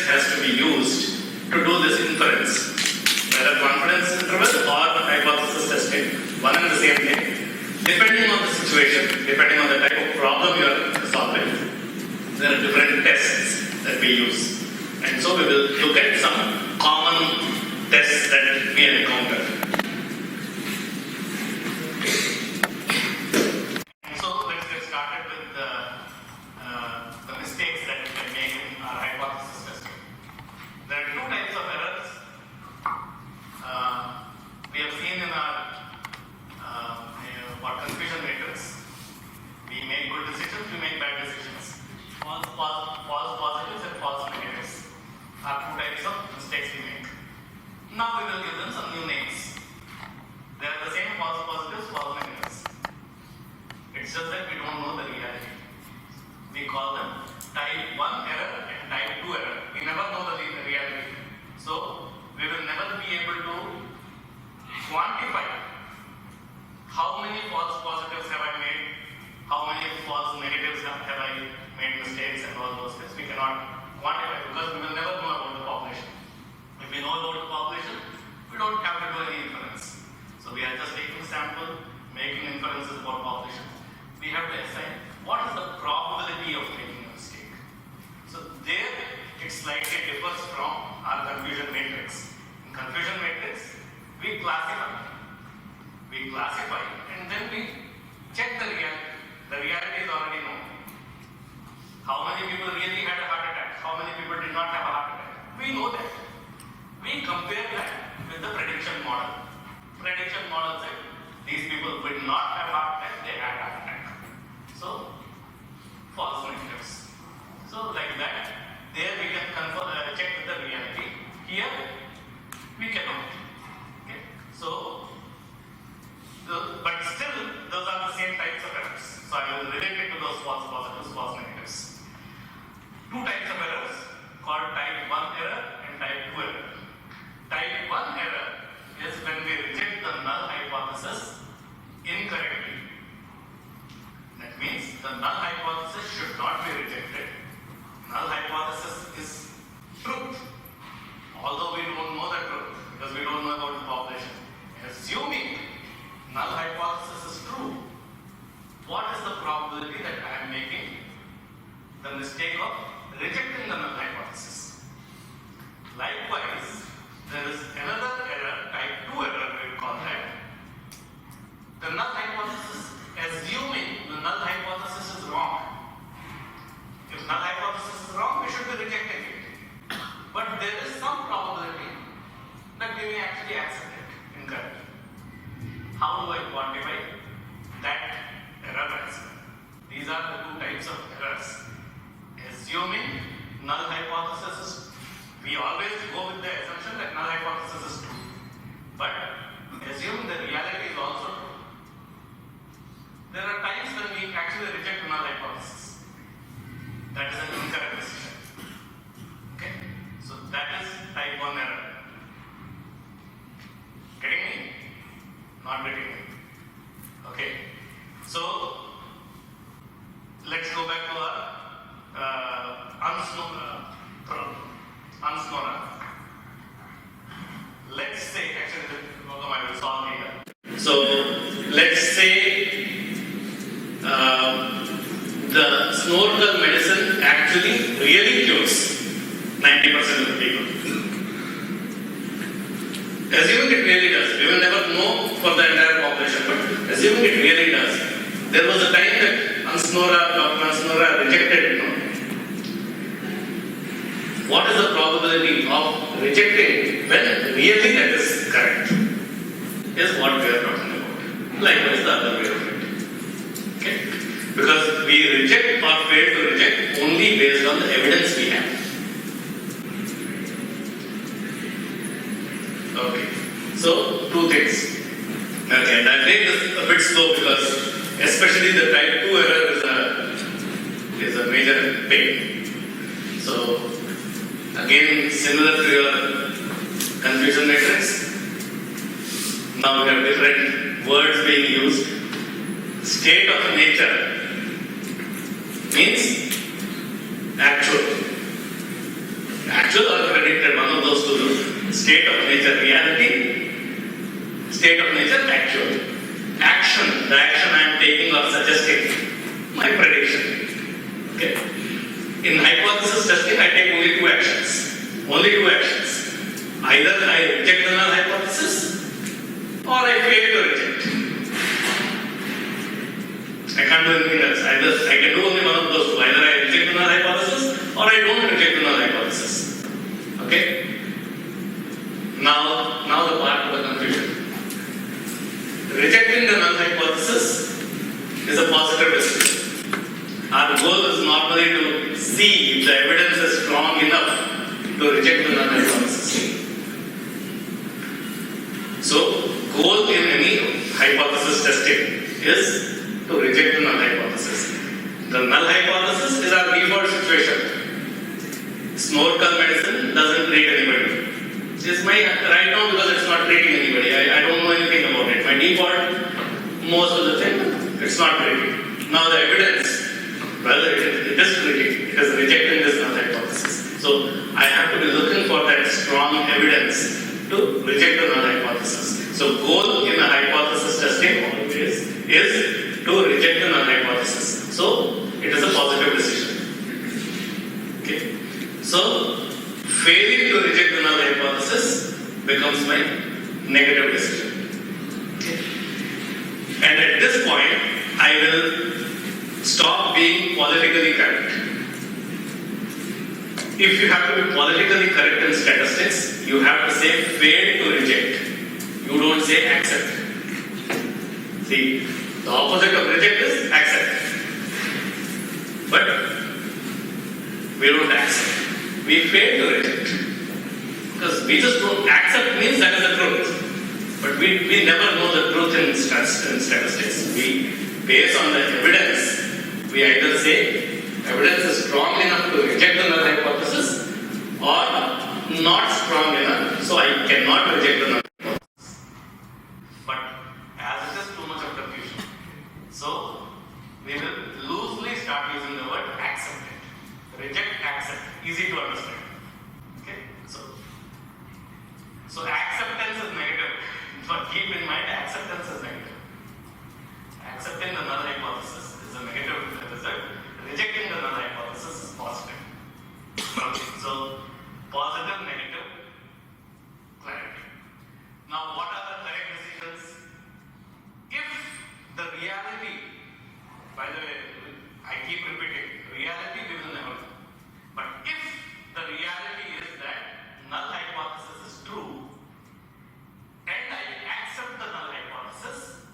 has to be used to do this inference, whether confidence interval or hypothesis testing, one and the same thing, depending on the situation, depending on the type of problem you are solving. There are different tests that we use, and so we will look at some common tests that we encounter. So let's get started with the mistakes that we can make in our hypothesis testing. There are two types of errors. We have seen in our confusion matrix. We make good decisions, we make bad decisions. False positives and false negatives are two types of mistakes we make. Now we will give them some new names. They are the same false positives, false negatives. It's just that we don't know the reality. We call them type 1 error and type 2 error. We never know the reality. So we will never be able to quantify how many false positives have I made, how many false negatives have I made mistakes and all those things. We cannot quantify because we will never know about the population. If we know about the population, we don't have to do any inference. So we are just taking sample, making inferences about population. We have to assign what is the probability of making a mistake. So there it slightly differs from our confusion matrix. In confusion matrix, we classify and then we check the reality. The reality is already known. How many people really had a heart attack? How many people did not have a heart attack? We know that. We compare that with the prediction model. Prediction model said these people would not have heart attack, they had heart attack. So false negatives. So like that, there we can check with the reality. Here we cannot. Okay. So but still, those are the same types of errors. So I will relate it to those false positives, false negatives. Two types of errors called type 1 error and type 2 error. Type 1 error is when we reject the null hypothesis incorrectly. That means the null hypothesis should not be rejected. Null hypothesis is truth, although we don't know the truth because we don't know about the population. Assuming null hypothesis is true, what is the probability that I am making the mistake of rejecting the null hypothesis? Likewise, there is another error, type 2 error we call that. The null hypothesis, assuming the null hypothesis is wrong. If null hypothesis is wrong, we should be rejecting it. But there is some probability that we may actually accept it incorrectly. How do I quantify that error as well? These are the two types of errors. Assuming null hypothesis is, we always go with the assumption that null hypothesis is true. But assume the reality is also true. There are times when we actually reject null hypothesis. That is an incorrect decision. Okay? So that is type 1 error. Getting me? Not getting me. Okay. So let's go back to our unsnora. Let's say, actually, I will solve here. So let's say the snorkel medicine actually really cures 90% of the people. Assuming it really does, we will never know for the entire population, but assuming it really does, there was a time that Dr. Ansnora rejected it. What is the probability of rejecting when really that is correct? Is what we are talking about. Likewise, the other way of it. Okay? Because we reject or fail to reject only based on the evidence we have. Okay, so two things. Okay, and I'll take this a bit slow because especially the type 2 error is a major pain. So again, similar to your confusion matrix, now we have different words being used. State of nature means actual. State of nature reality, state of nature actual. Action, the action I am taking or suggesting, my prediction. Okay. In hypothesis testing, I take only two actions. Only two actions. Either I reject the null hypothesis or I fail to reject. I can't do anything else. I can do only one of those two. Either I reject the null hypothesis or I don't reject the null hypothesis. Okay? Now the part of the confusion. Rejecting the null hypothesis is a positive decision. Our goal is normally to see if the evidence is strong enough to reject the null hypothesis. So, goal in any hypothesis testing is to reject the null hypothesis. The null hypothesis is our default situation. Snorkel medicine doesn't treat anybody. It's my right now because it's not treating anybody. I don't know anything about it. My default, most of the time, it's not treating. Now the evidence, well, it is treating. It is rejecting this null hypothesis. So I have to be looking for that strong evidence to reject the null hypothesis. So goal in a hypothesis testing always is to reject the null hypothesis. So it is a positive decision. Okay. So failing to reject the null hypothesis becomes my negative decision. Okay. And at this point, I will stop being politically correct. If you have to be politically correct in statistics, you have to say fail to reject. You don't say accept. See, the opposite of reject is accept. But we don't accept. We fail to reject. Because we just don't accept means that is the truth. But we never know the truth in statistics. We, based on the evidence, we either say evidence is strong enough to reject the null hypothesis or not strong enough, so I cannot reject the null hypothesis. But as it is too much of confusion, so we will loosely start using the word accept it. Reject, accept. Easy to understand. Okay? So acceptance is negative. But keep in mind, acceptance is negative. Accepting the null hypothesis is a negative result. Rejecting the null hypothesis is positive. Okay, so positive, negative, clarity. Now, what are the correct decisions? If the reality, by the way, I keep repeating, reality we will never know. But if the reality is that null hypothesis is true, and I accept the null hypothesis,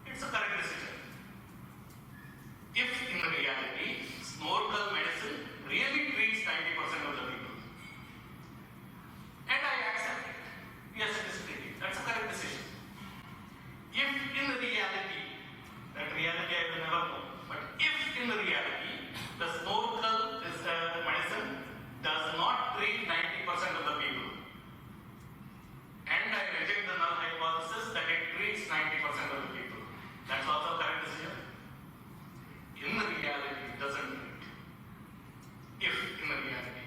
it's a correct decision. If in reality, snorkel medicine really treats 90% of the people, and I accept it, yes, it is treating, that's a correct decision. If in reality, that reality I will never know, but if in reality, the snorkel is medicine does not treat 90% of the people, and I reject the null hypothesis that it treats 90% of the people, that's also a correct decision. In the reality, it doesn't treat. If in the reality,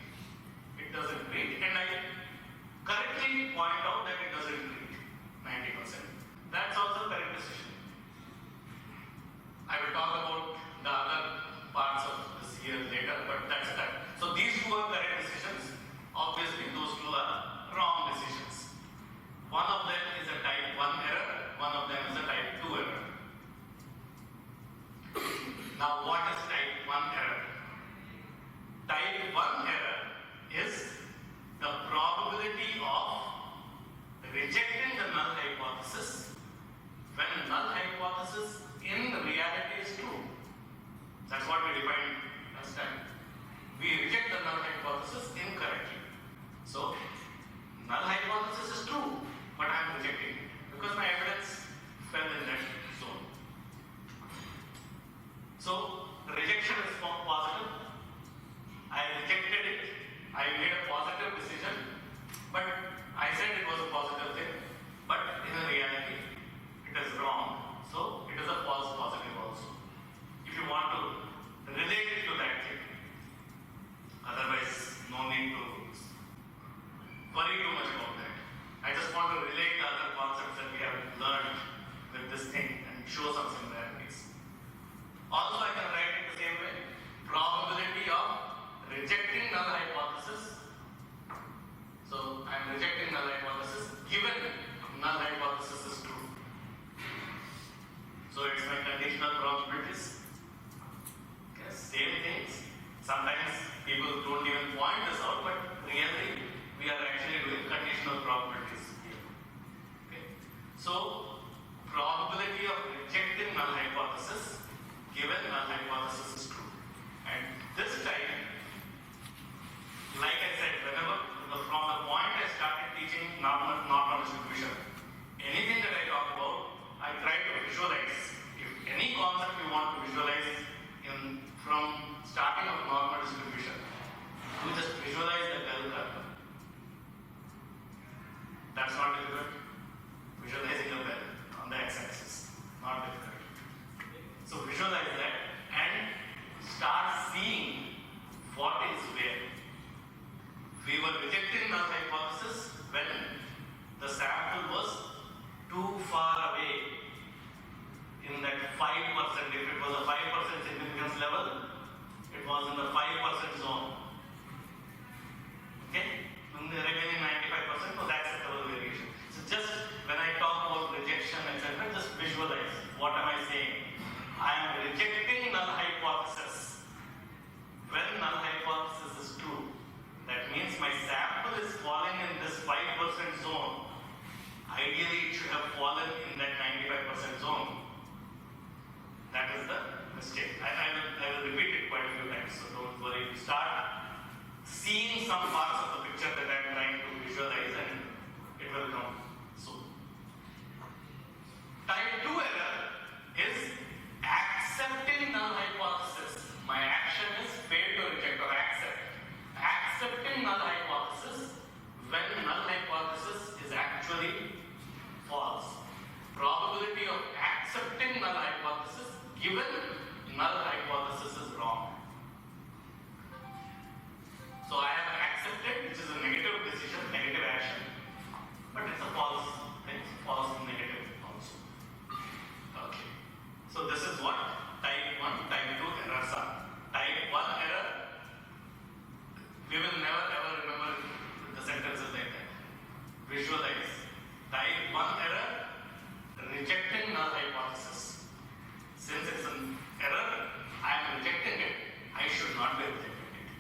it doesn't treat, and I correctly point out that it doesn't treat 90%, that's also a correct decision. I will talk about the other parts of this year later, but that's that. So these two are correct decisions. Obviously, those two are wrong decisions. One of them is a type 1 error, one of them is a type 2 error. Now, what is type 1 error? Type 1 error is the probability of rejecting the null hypothesis when null hypothesis in reality is true. That's what we defined last time. We reject the null hypothesis incorrectly. So, null hypothesis is true, but I am rejecting it because my evidence fell in that zone. So, rejection is rejecting null hypothesis. So I am rejecting null hypothesis given null hypothesis is true. So it's my conditional probabilities. Okay, same things. Sometimes people don't even point this out, but really we are actually doing conditional probabilities here. Okay. So probability of rejecting null hypothesis given null hypothesis is true. And this time, like I said, whenever from the point I started teaching normal distribution, anything that I talk about, I try to visualize. If any concept you want to visualize from starting of normal distribution, you just visualize the bell curve. That's not difficult. Visualizing a bell on the x-axis, not difficult. So visualize that and start seeing what is where. We were rejecting null hypothesis when the sample was too far away in that 5%. If it was a 5% significance level, it was in the 5% zone. Okay? In the remaining 95% was acceptable variation. So just when I talk about rejection, etc., just visualize. What am I saying? I am rejecting null hypothesis. When null hypothesis is true, that means my sample is falling in this 5% zone. Ideally, it should have fallen in that 95% zone. That is the mistake. I will repeat it quite a few times, so don't worry. Start seeing some parts of the picture that I am trying to visualize and it will come soon. Type 2 error is accepting null hypothesis. My action is fail to reject or accept. Accepting null hypothesis when null hypothesis is actually false. Probability of accepting null hypothesis given null hypothesis is wrong. So I have accepted, which is a negative decision, negative action, but it's a false thing, false negative also. Okay. So this is what type 1, type 2 errors are. Type 1 error, we will never ever remember the sentences like that. Visualize. Type 1 error, rejecting null hypothesis. Since it's an error, I am rejecting it. I should not be rejecting it.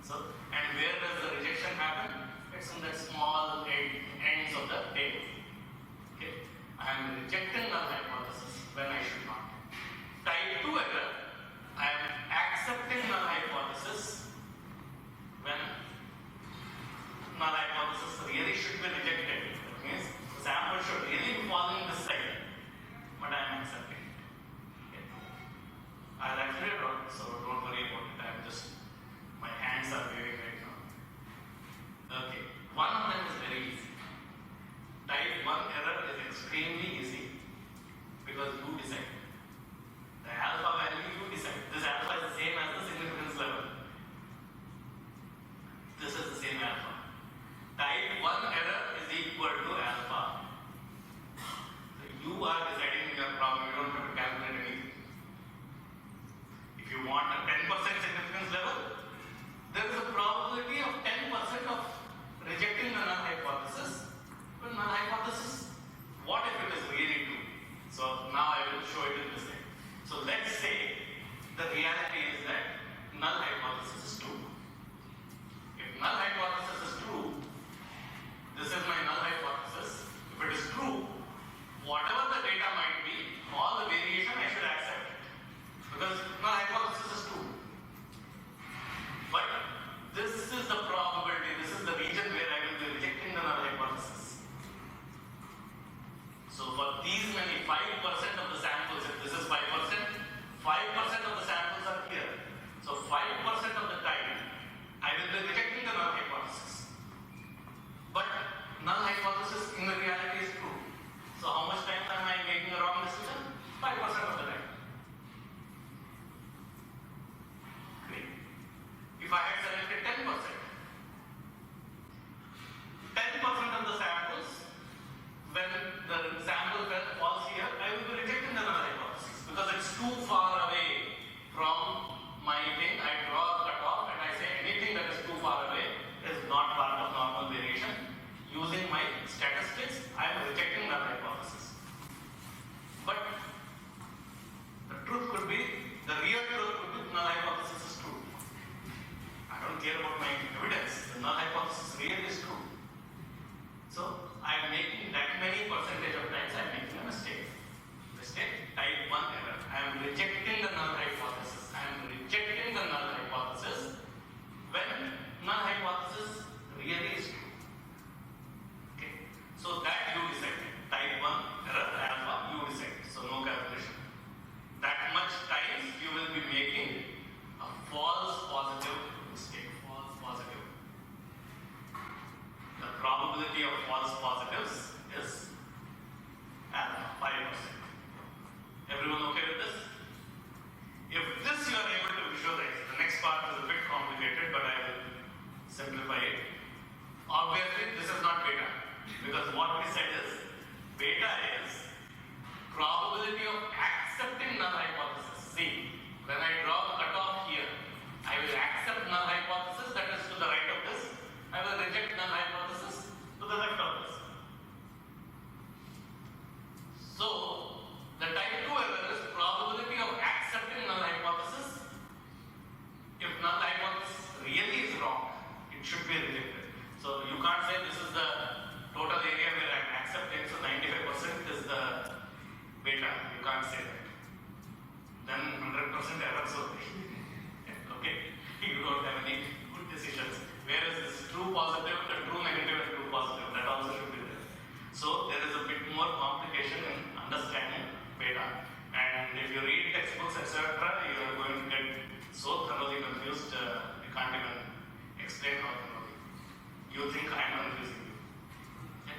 So, and where does the rejection happen? It's in the small ends of the tail. Okay. I am rejecting null hypothesis when I should not. Type 2 error, I am accepting null hypothesis when null hypothesis really should be rejected. That means the sample should really be falling this side, but I am accepting it. Okay. I'll actually draw, so don't worry about it. I'm just, my hands are waving right now. Okay, one of them is very easy. Type 1 error is extremely easy because you decide. The alpha value you decide. This alpha is the same as the significance level. This is the same alpha. Type 1 error is equal to alpha. So you are deciding your problem. You don't have to calculate anything. If you want a 10% significance level, there is a probability of 10% of rejecting the null hypothesis. But null hypothesis, what if it is really true? So now I will show it in this way. So let's say the reality is that null hypothesis is true. If null hypothesis is true, this is my null hypothesis. If it is true, whatever the data might be, all the variation I should accept it. Because null hypothesis is true. But this is the probability, this is the region where I will be rejecting the null hypothesis. So for these many 5% of the samples, if this is 5%, 5% of the samples are here. So 5% of the time, I will be rejecting the null hypothesis. But null hypothesis in the reality is true. So how much time am I making a wrong decision? 5% of the time. Great. If I had selected 10%, 10% of the samples, when the sample falls here, I will be rejecting the null hypothesis because it's too far away from my thing. I draw the cutoff and I say any don't care about my evidence. The null hypothesis really is true. So I am making that many percentage of times I am making a mistake. Mistake, type 1 error. I am rejecting the null hypothesis. I am rejecting the null hypothesis when null hypothesis really is true. Okay. So that you decide. Type 1 error, alpha, you decide. So no calculation. That much times you will be making a false positive mistake. False positive. The probability of false positives is alpha, 5%. Everyone okay with this? If this you are able to visualize, the next part is a bit complicated, but I will simplify it. Obviously, this is not beta, because what we said is, beta is probability of accepting null hypothesis. See, when I draw cutoff here, I will accept null hypothesis, that is to the right of this. I will reject null hypothesis to the left of this. So, the type 2 error is probability of accepting null hypothesis. If null hypothesis really is wrong, it should be rejected. So, you can't say this is the total area where I am accepting, so 95% is the beta. You can't say that. Then 100% errors will be. Okay? You don't have any good decisions. Where is this true positive, the true negative, and true positive? That also should be there. So there is a bit more complication in understanding beta. And if you read textbooks, etc., you are going to get so thoroughly confused, you can't even explain how thoroughly. You think I am confusing you. Okay?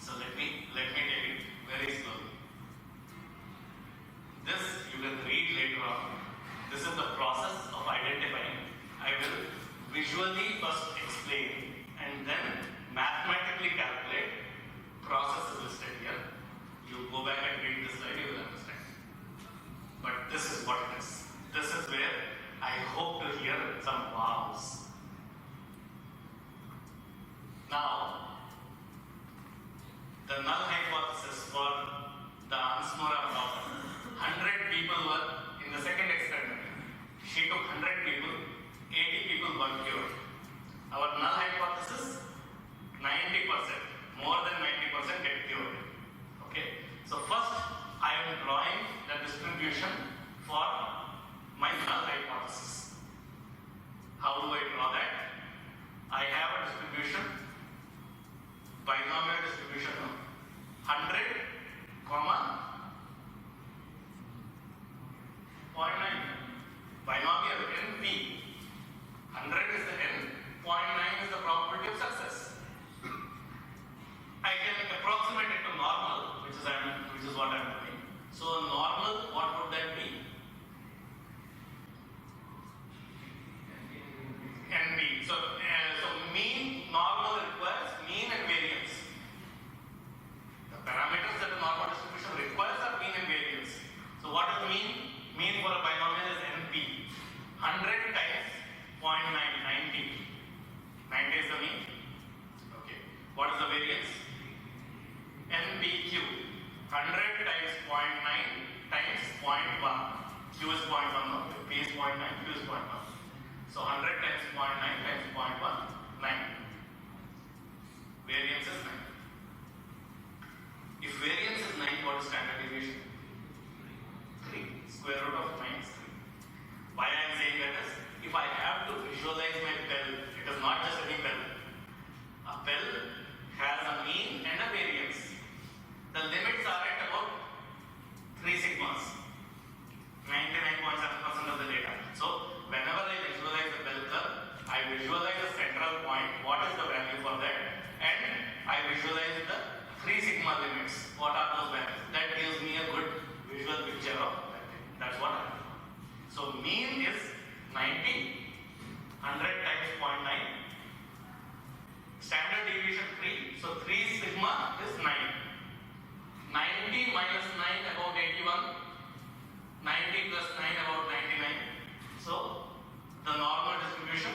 So let me take it very slowly. This you can read later on. This is the process of identifying. I will visually first explain and then mathematically calculate. Process is listed here. You go back and read this slide, you will understand. But this is what it is. This is where I hope to hear some wows. Now, the null hypothesis for the Ansmora problem. 100 people were in the second experiment. She took 100 people, 80 people were cured. Our null hypothesis, 90%, more than 90% get cured. Okay. So first, I am drawing the distribution for my null hypothesis. How do I draw that? I have a distribution, binomial distribution of 100, 0.9. Binomial NP. 100 is the n, 0.9 is the probability of success. I can approximate it to normal, which is what I am doing. So normal, what would that be? NB. So mean, normal requires mean and variance. The parameters that a normal distribution requires are mean and variance. So what is mean? Mean for a binomial is NP. 100 times 0.9, 90. 90 is the mean. Okay. What is the variance? NPQ. 100 times 0.9 times 0.1. Q is 0.1, no? P is 0.9, Q is 0.1. So 100 times 0.9 times 0.1, 9. Variance is 9. If variance is 9, what is standard deviation? 3. Square root of 9 is 3. Why I am saying that is, if I have to visualize my bell, it is not just any bell. A bell has a mean and a variance. The limits are at about 3 sigmas. 99.7% of the data. So, whenever I visualize the bell curve, I visualize the central point, what is the value for that, and I visualize the 3 sigma limits. What are those values? That gives me a good visual picture of that thing. That's what I do. So, mean is 90, 100 times 0.9. Standard deviation 3. So, 3 sigma is 9. 90 minus 9 about 81. 90 plus 9 about 99. So, the normal distribution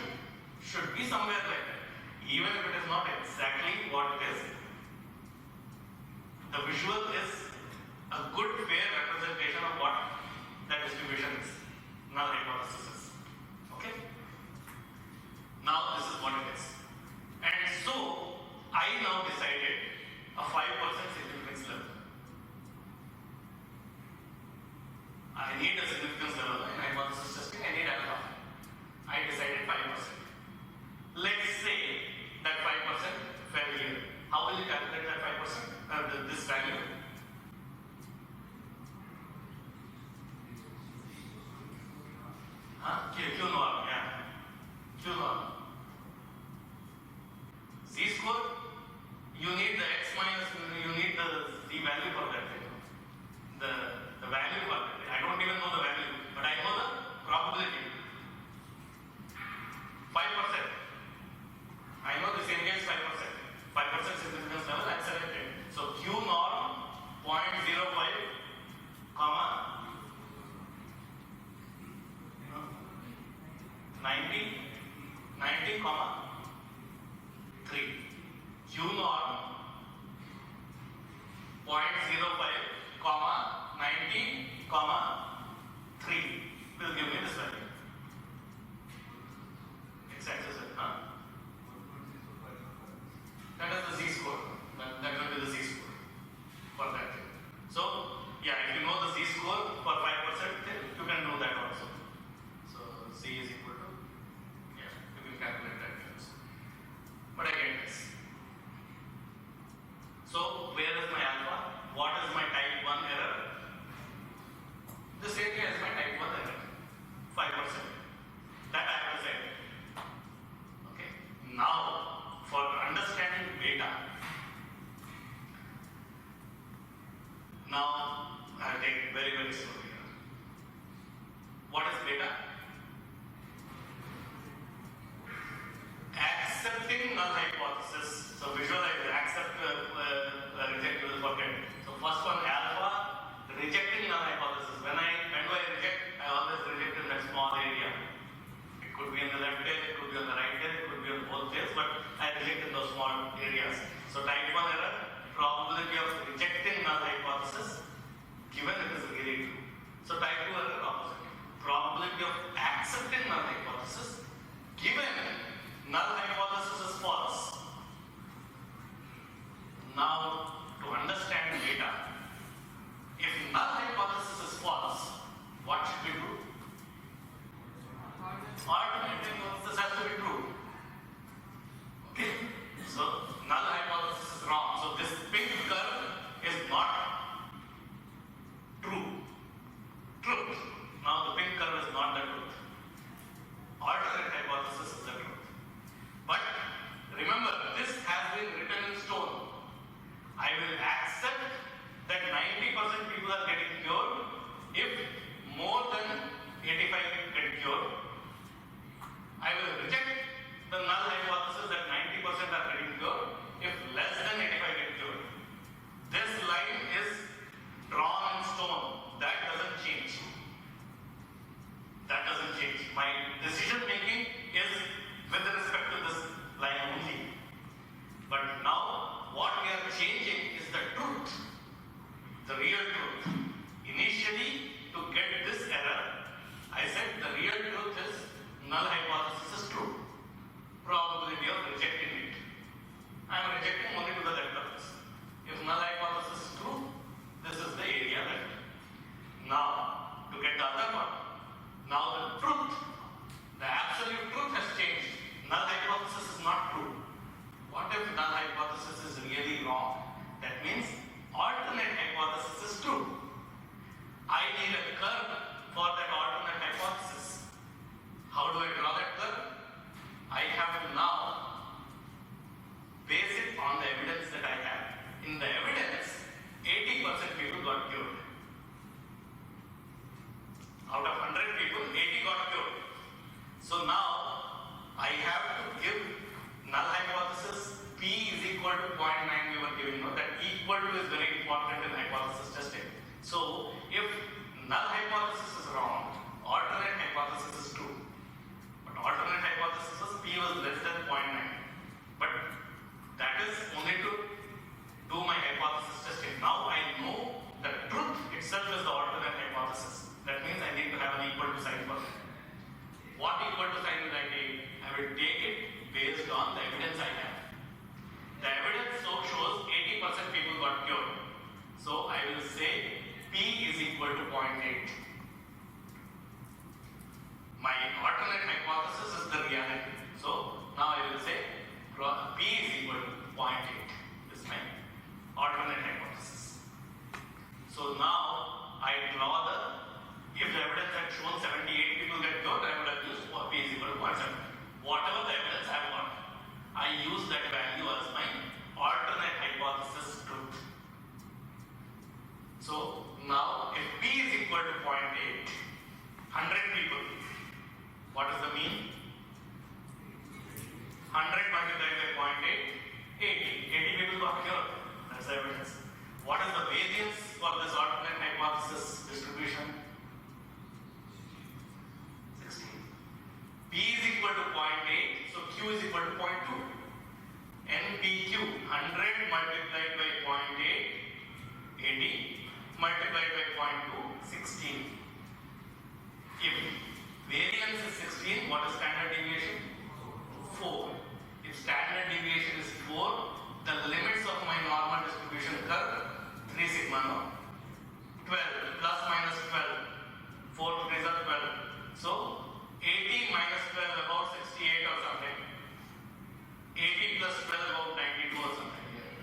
should be somewhere like that. Even if it is not exactly what it is, the visual is a good fair representation of what that distribution is. Null hypothesis is. Okay? Z-score, you need the x minus, you need the z value for that thing. The value for that. I don't even know the value, but I know the probability. 5%. I know this area is 5%. 5% significance level, I selected. So Q norm 0.05, comma 90, comma 3. Q norm 0.05, comma 90, comma 3 will give me this value. X-axis, that is the Z-score. That will be the Z-score for that thing. So, yeah, if you know the Z-score for 5%, then you can do that also. So, Z is equal to, yeah, you can calculate that also. But again, this. So, where is my alpha? What is my type 1 error? This area is my type 1 error. 5%. That I have decided. Okay. Now, for understanding beta, now I'll take it very, very slowly here. What is beta? Accepting null hypothesis. So visualize it. Accept, reject, you will forget. So first one, alpha, rejecting null hypothesis. When do I reject? I always reject in that small area. It could be in the left tail, it could be on the right tail, it could be on both tails, but I reject in those small areas. So type 1 error, probability of rejecting null hypothesis, given it is really true. So type 2 error, opposite. Probability of accepting null hypothesis, given null hypothesis is false. Now, to understand data, if null hypothesis is false, what should we do? Alternate hypothesis has to be true. Okay? So, null hypothesis is wrong. So, this pink curve is not true. Truth. Now, the pink curve is not the truth. Alternate hypothesis is the truth. But, remember, this has been written in stone. I will accept that 90% people are getting cured if more than 85 get cured. I will reject the null hypothesis that 90% are getting cured if less than 85 get cured. This line is drawn in stone. That doesn't change. That doesn't change. My decision making is with respect to this line only. But now, what we are changing is the truth. The real truth. Initially, to get this error, I said the real truth is null hypothesis is true. Probability of rejecting it. I am rejecting only to the left of this. If null hypothesis is true, this is the area left. Now, to get the other one, now the truth, the absolute truth has changed. Null hypothesis is not true. What if null hypothesis is really wrong? That means alternate hypothesis is true. I need a curve for that alternate hypothesis. How do I draw that curve? I have to now base it on the evidence that I have. In the evidence, 80% people got cured. Out of 100 people, 80 got cured. So now, I have to give null hypothesis P is equal to 0.9 we were giving. That equal to is very important in hypothesis testing. So, if null hypothesis is wrong, alternate hypothesis is true. But alternate hypothesis is P was less than 0.9. But that is only to do my hypothesis testing. Now I know the truth itself is the alternate hypothesis. That means I need to have an equal to sign for that. What equal to sign will I take? I will take it based on the evidence I have. The evidence shows 80% people got cured. So I will say P is equal to 0.8. 100 multiplied by 0.8, 80. 80 people got cured. That's the evidence. What is the variance for this alternate hypothesis distribution? 16. P is equal to 0.8, so Q is equal to 0.2. NPQ, 100 multiplied by 0.8, 80, multiplied by 0.2, 16. If variance is 16, what is standard deviation? 4. If standard deviation is 4, the limits of my normal distribution curve, 3 sigma naught, 12 plus minus 12, 4 to 3 are 12. So 80 minus 12 about 68 or something. 80 plus 12 about 92 or something here.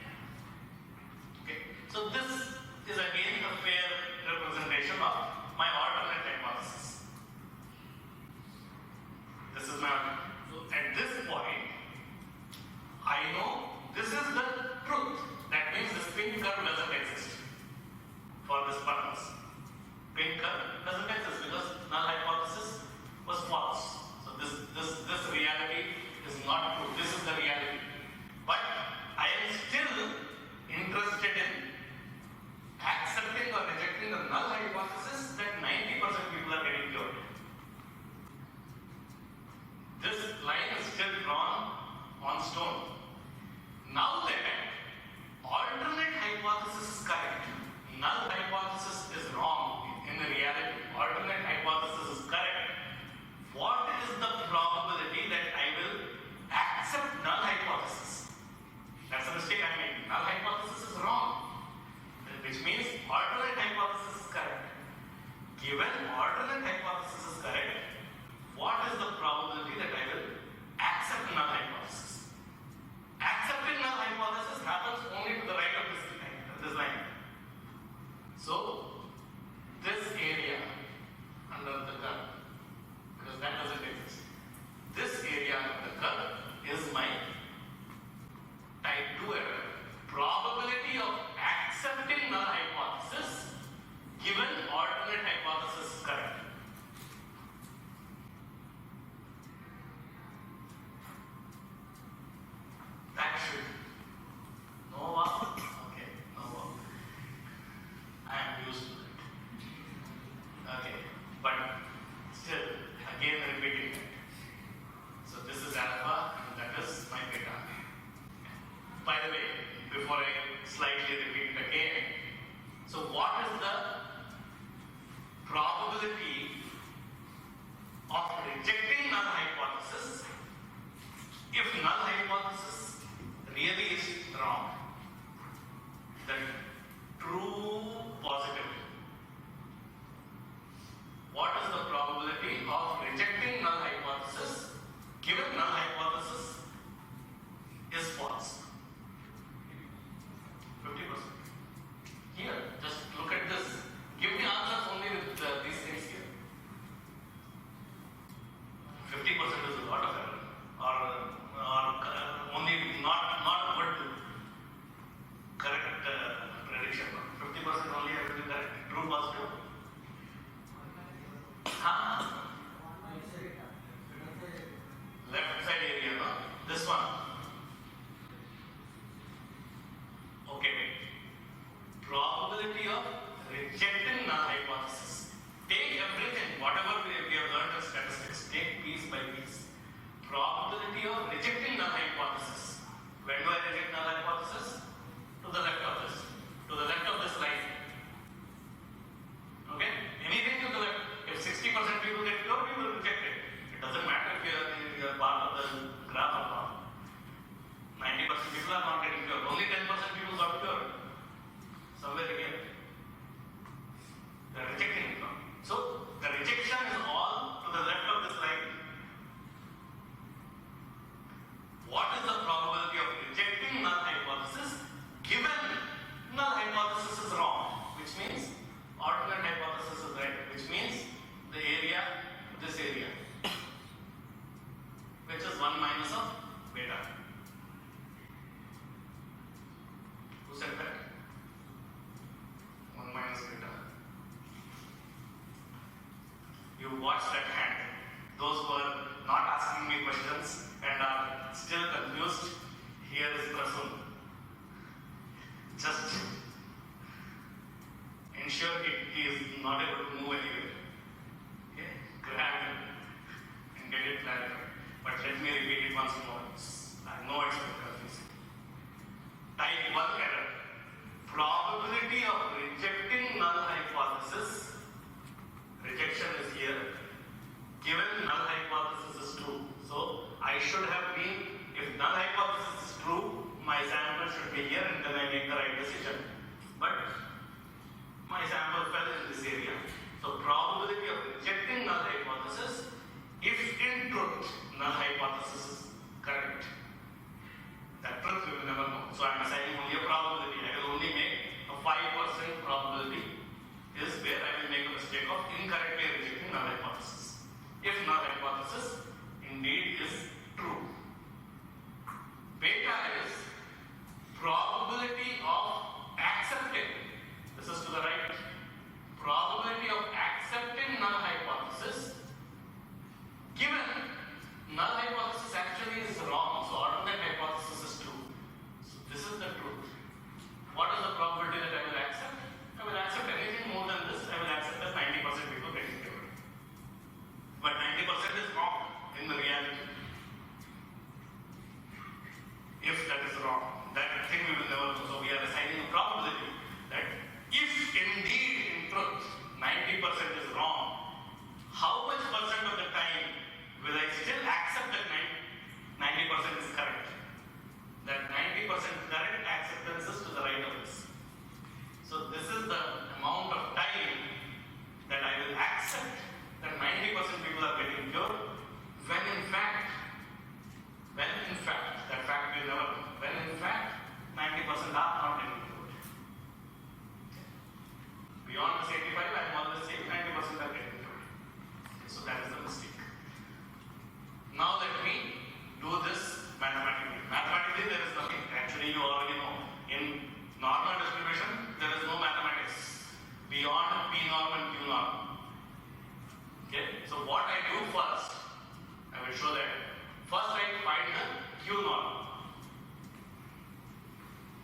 Okay. So this is again a fair representation of my alternate hypothesis. This is my alternate. So at this point, I know this is the truth. That means the spin curve doesn't exist for this purpose. Spin curve doesn't exist because null hypothesis was false. So this reality is not true. This is the reality. But I am still interested in accepting or rejecting the null hypothesis that 90% people are getting cured. This line is still drawn on stone. Now that alternate hypothesis is correct, null hypothesis is wrong in the reality, alternate hypothesis is correct, what is the probability that I will accept null hypothesis? That's a mistake I made. Null hypothesis is wrong, which means alternate hypothesis is correct. Given alternate hypothesis is correct, what is the probability that I will accept null hypothesis? Accepting null hypothesis happens only to the right of this line. So, this area under the curve, because that doesn't exist. This area under the curve is my type 2 error. Probability of accepting null hypothesis given alternate hypothesis is correct. That should. No wow? Okay, no wow. I am used to it. Okay, but still, again repeating it. So this is alpha and that is my beta. By the way, before I slightly repeat it again, so what is the probability of rejecting null hypothesis if null hypothesis really is wrong? The true positive. What is the probability of rejecting null hypothesis given null hypothesis is false? 50%. Here, just look at this. Give me answers only with these things here. 50% is a lot of error, or only not good correct prediction. 50% only I will be correct. True positive. Left side area, no? This one. Okay. Probability of rejecting null hypothesis. Take everything, whatever we have learned in statistics, take piece by piece. Probability of rejecting null hypothesis. When do I reject null hypothesis? To the left of this. To the left of this line. Okay? Anything to the left. If 60% people get cured, we will reject it. It doesn't matter if you are part of the graph or not. 90% people are not getting cured. Only 10% people got cured. Somewhere here. They are rejecting it now. So, the rejection is all to the left of this line. What is the probability of rejecting null hypothesis given null hypothesis is wrong? Which means alternate hypothesis is right. Which means the area, this area, which is 1 minus of beta. Who said that? 1 minus beta. You watch that hand. Those who are not asking me questions and are still confused, here is Prasun. Just ensure he is not able to move anywhere. Okay? Grab him and get it clarified. But let me repeat it once more. I know it's been confusing. Type 1 error. Probability of rejecting null hypothesis. Rejection is here. Given null hypothesis is true. So I should have been, if null hypothesis is true, my sample should be here and then I make the right decision. But my sample fell in this area. So probability of rejecting null hypothesis, if in truth null hypothesis is correct. That truth we will never know. So I am assigning only a probability. I will only make a 5% probability is where I will make a mistake of incorrectly rejecting null hypothesis. If null hypothesis indeed is true. Beta is probability of accepting. This is to the right. Probability of accepting null hypothesis given null hypothesis actually is wrong, so alternate hypothesis is true. So this is the truth. What is the probability that I will accept? I will accept anything more than this. I will accept that 90% people getting cured. But 90% is wrong in the reality. If that is wrong, that thing we will never know. So we are assigning a probability that if indeed in truth 90% is wrong, how much percent of the time will I still accept that 90% is correct? That 90% correct acceptance is to the right of this. So this is the amount of time that I will accept that 90% people are getting cured, when in fact, that fact we never know, when in fact 90% are not getting cured. Beyond this 85, I am always saying 90% are getting cured. So that is the mistake. Now let me do this mathematically. Mathematically there is nothing. Actually you already know. In normal distribution there is no mathematics beyond P norm and Q norm. Okay? So what I do first, I will show that. First I find the Q norm.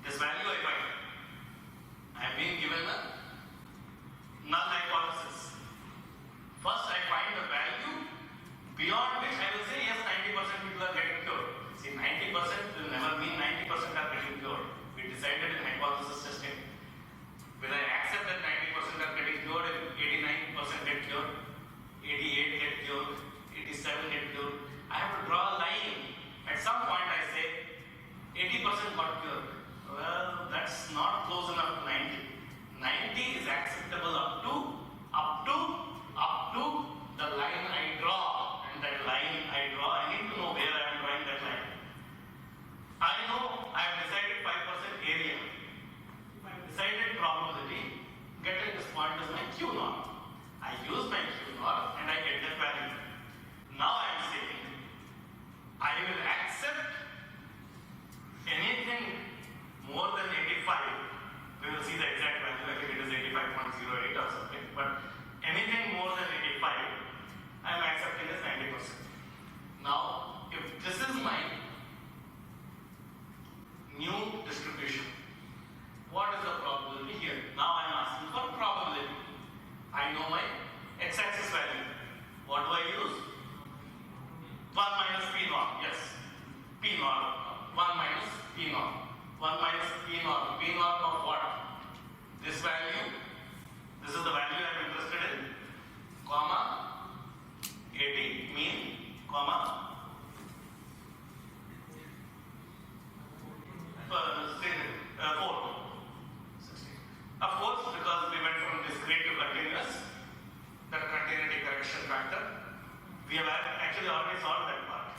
This value I find. I have been given the null hypothesis. First I find the value beyond which I will say yes, 90% people are getting cured. See, 90% will never mean 90% are getting cured. We decided in hypothesis testing. Will I accept that 90% are getting cured if 89% get cured, 88 get cured, 87 get cured? I have to draw a line. At some point I say 80% got cured. Well, that's not close enough to 90. 90 is acceptable up to the line I draw. And that line I draw, I need to know where I am drawing that line. I know I have decided 5% area. I have decided probability. Getting this point is my Q naught. I use my Q naught and I get that value. Now I am saying I will accept anything more than 85. We will see the exact value. I think it is 85.08 or something. But anything more than 85, I am accepting as 90%. Now, if this is my new distribution, what is the probability here? Now I am asking for probability. I know my x-axis value. What do I use? 1 minus P naught. Yes. P naught. 1 minus P naught. 1 minus P naught. P naught of what? This value. This is the value I am interested in. Comma 80 mean, comma 4. Of course, because we went from discrete to continuous, that continuity correction factor, we have actually already solved that part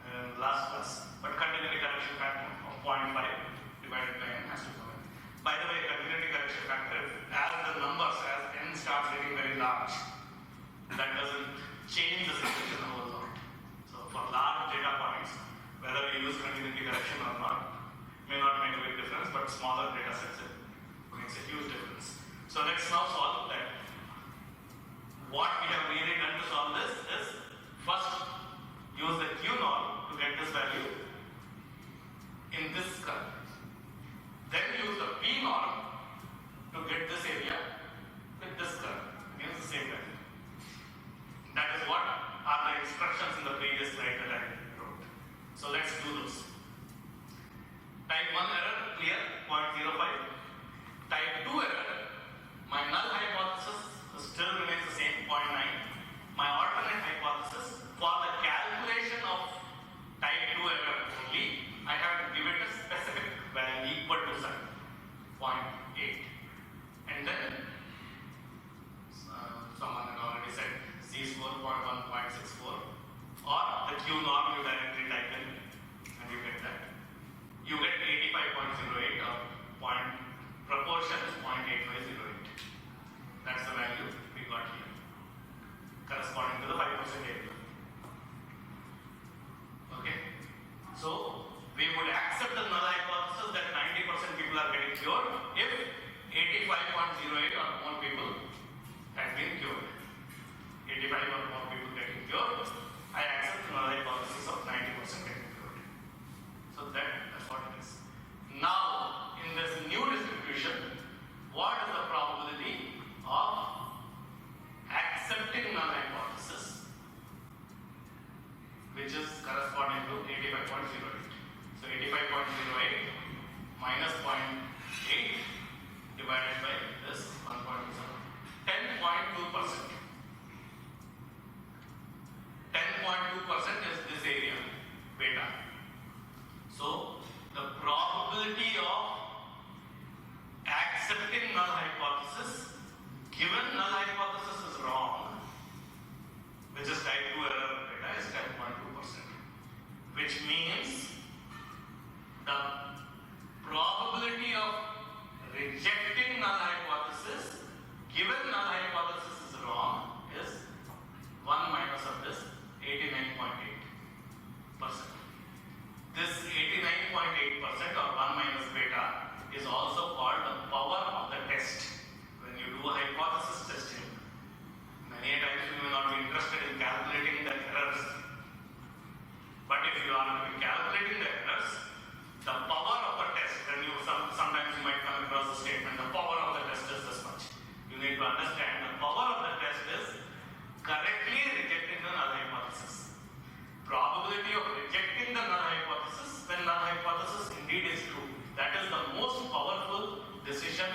in last class. But continuity correction factor of 0.5 divided by n has to come in. By the way, continuity correction factor, as the numbers, as n starts getting very large, that doesn't change the situation a whole lot. So for large data points, whether we use continuity correction or not, may not make a big difference, but smaller data sets it makes a huge difference. So let's now solve that. What we have really done to solve this is first use the you get 85.08 or proportion is 0.8508. That's the value we got here, corresponding to the 5% area. Okay? So, we would accept the null hypothesis that 90% people are getting cured if 85.08 or more people have been cured. 85 or more people getting cured, I accept the null hypothesis of 90% getting cured. So that's what it is. Now, in this new distribution, what is the probability of accepting null hypothesis, which is corresponding to 85.08. So 85.08 minus 0.8 divided by this 1.7. 10.2%. 10.2% is this area, beta. So the probability of accepting null hypothesis, given null hypothesis is wrong, which is type 2 error beta, is 10.2%, which means the probability of rejecting null hypothesis, given null hypothesis is wrong, is 1 minus of this 89.8%. This 89.8% or 1 minus beta is also called the power of the test. When you do a hypothesis testing, many times you may not be interested in calculating the errors. But if you are calculating the errors, the power of a test, then sometimes you might come across the statement, the power of the test is this much. You need to understand the power of the test is correctly rejecting the null hypothesis. Probability of rejecting the null hypothesis when null hypothesis indeed is true. That is the most powerful decision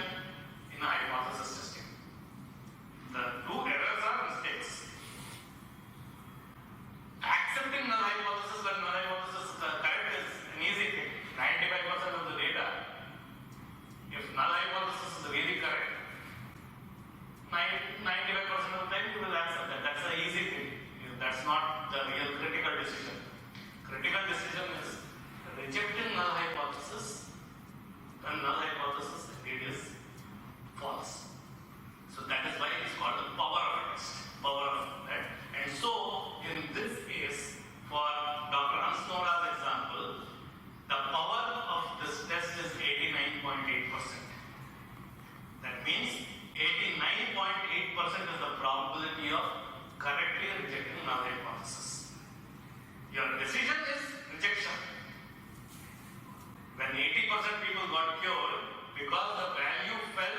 in a hypothesis testing. The two errors are mistakes. Accepting null hypothesis when null hypothesis is correct is an easy thing. 95% of the data, if null hypothesis is really correct, 95% of the time you will accept that. That's the easy thing. That's not the real critical decision. Critical decision is rejecting null hypothesis when null hypothesis indeed is false. So that is why it is called the power of a test. Power of that. And so in this case, for Dr. Ansnora's example, the power of this test is 89.8%. That means 89.8% is the probability of correctly rejecting null hypothesis. Your decision is rejection. When 80% people got cured, because the value fell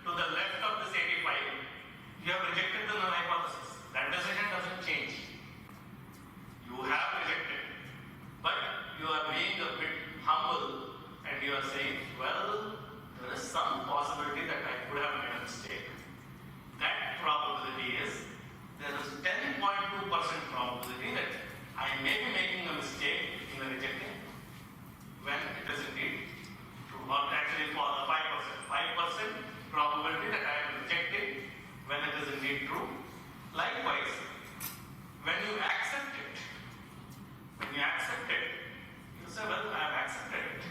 to the left of this 85, you have rejected the null hypothesis. That decision doesn't change. You have rejected, but you are being a bit humble and you are saying, well, there is some possibility that I could have made a mistake. That probability is, there is 10.2% probability that I may be making a mistake in rejecting when it is indeed true. Or actually for the 5%. 5% probability that I am rejecting when it is indeed true. Likewise, when you accept it, you say, well, I have accepted it.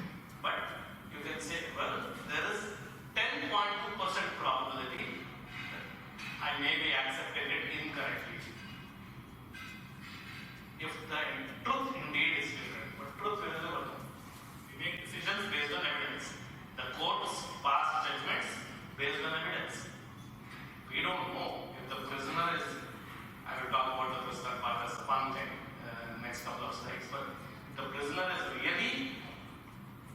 But you can say, well, there is 10.2% probability that I may be accepting it incorrectly. If the truth indeed is different, but truth is different. We make decisions based on evidence. The courts pass judgments based on evidence. We don't know if the prisoner is, I will talk about the prisoner part as a fun thing next couple of slides, but the prisoner is really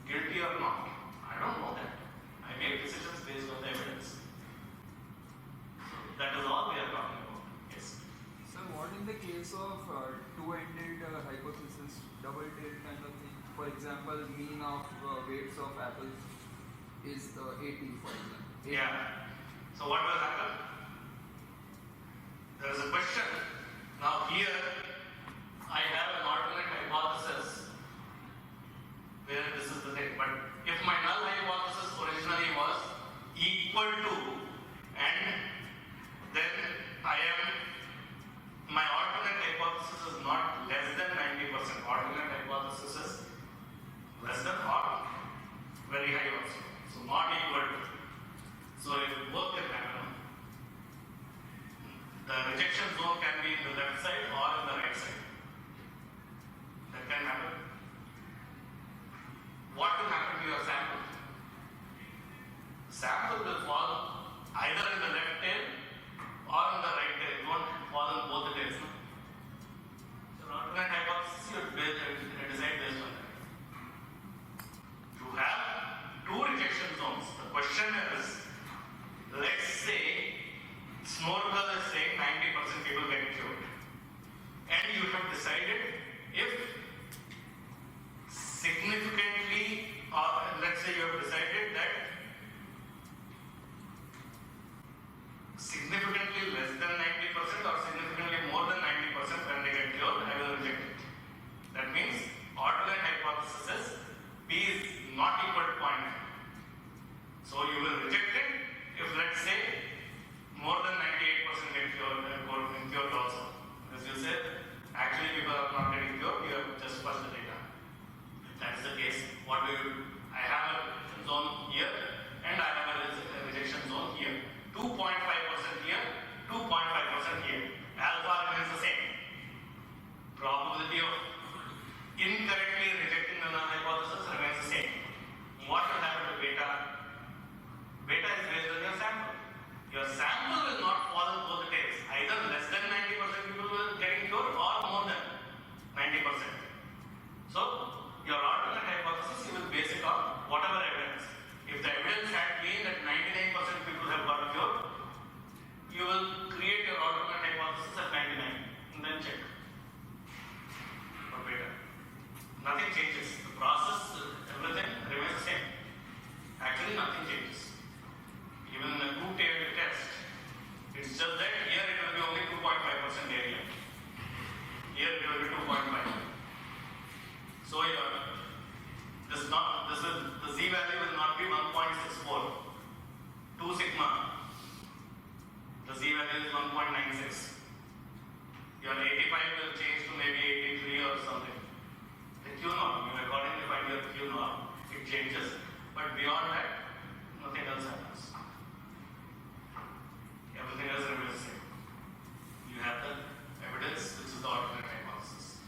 guilty or not. I don't know that. I make decisions based on the evidence. So that is all we are talking about. Yes. So what in the case of two-ended hypothesis, double-tailed kind of thing? For example, mean of weights of apples is 80, for example. 80. Yeah. So what will happen? There is a question. Now here, I have an alternate hypothesis where this is the thing. But if my null hypothesis originally was equal to, and then my alternate hypothesis is not less than 90%. Alternate hypothesis is less than or So, your alternate hypothesis, you will base it on whatever evidence. If the evidence had been that 99% people have got a cure, you will create your alternate hypothesis at 99 and then check for beta. Nothing changes. The process, everything remains the same. Actually, nothing changes. Even in a two-tiered test, it's just that here it will be only 2.5% area. Here it will be 2.5. So the z value will not be 1.64. 2 sigma. The z value is 1.96. Your 85 will change to maybe 83 or something. The Q norm, you accordingly find your Q norm, it changes. But beyond that, nothing else happens. Everything else remains the same. You have the evidence, which is the alternate hypothesis.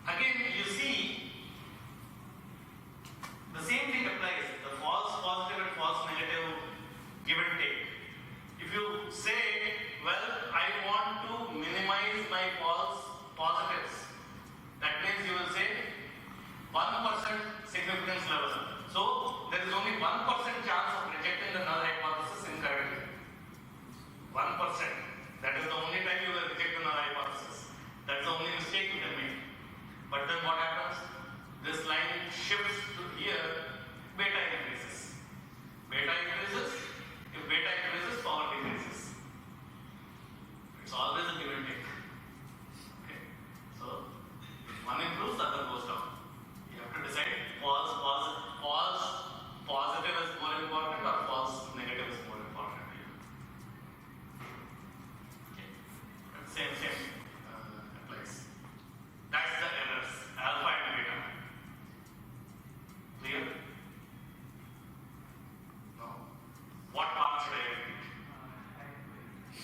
Again, you see, the same thing applies. The false positive and false negative give and take. If you say, well, I want to minimize my false positives, that means you will say 1% significance level. So, there is only 1% chance of rejecting the null hypothesis incorrectly. 1%. That is the only time you will reject the null hypothesis. That's the only mistake you can make. But then what happens? This line shifts to here, beta increases. Beta increases. If beta increases, power decreases. It's always a give and take. Okay. So, one improves, the other goes down. You have to decide false positive is more important or false negative is more important to you. Okay. Same applies. That's the errors, alpha and beta. Clear? No. What part should I repeat?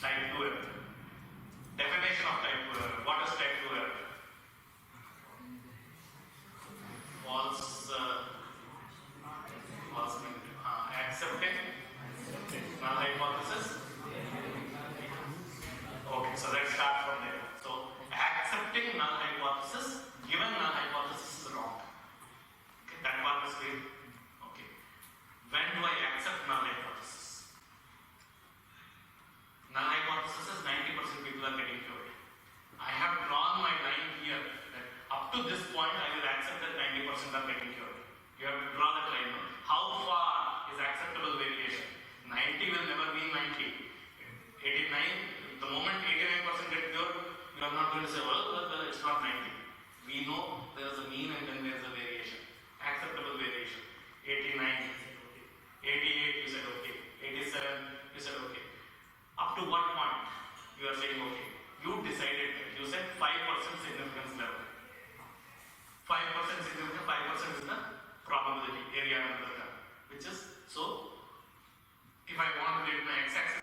Type 2 error. Definition of type 2 error. What is type 2 error? False negative. Accepting null hypothesis. Okay, so let's start from there. So, accepting null hypothesis, given null hypothesis is wrong. Okay, that part is clear. Okay. When do I accept null hypothesis? Null hypothesis is 90% people are getting cured. I have drawn my line here that up to this point I will accept that 90% are getting cured. You have to draw that line. How far is acceptable variation? 90 will never be 90. 89, the moment 89% get cured, you are not going to say, well, it's not 90. We know there is a mean and then there is a variation. Acceptable variation. 89, 88 you said okay. 87 you said okay. Up to what point you are saying okay? You decided that. You said 5% significance level. 5% significance, 5% is the probability area under the curve. Which is, so, if I want to get my x-axis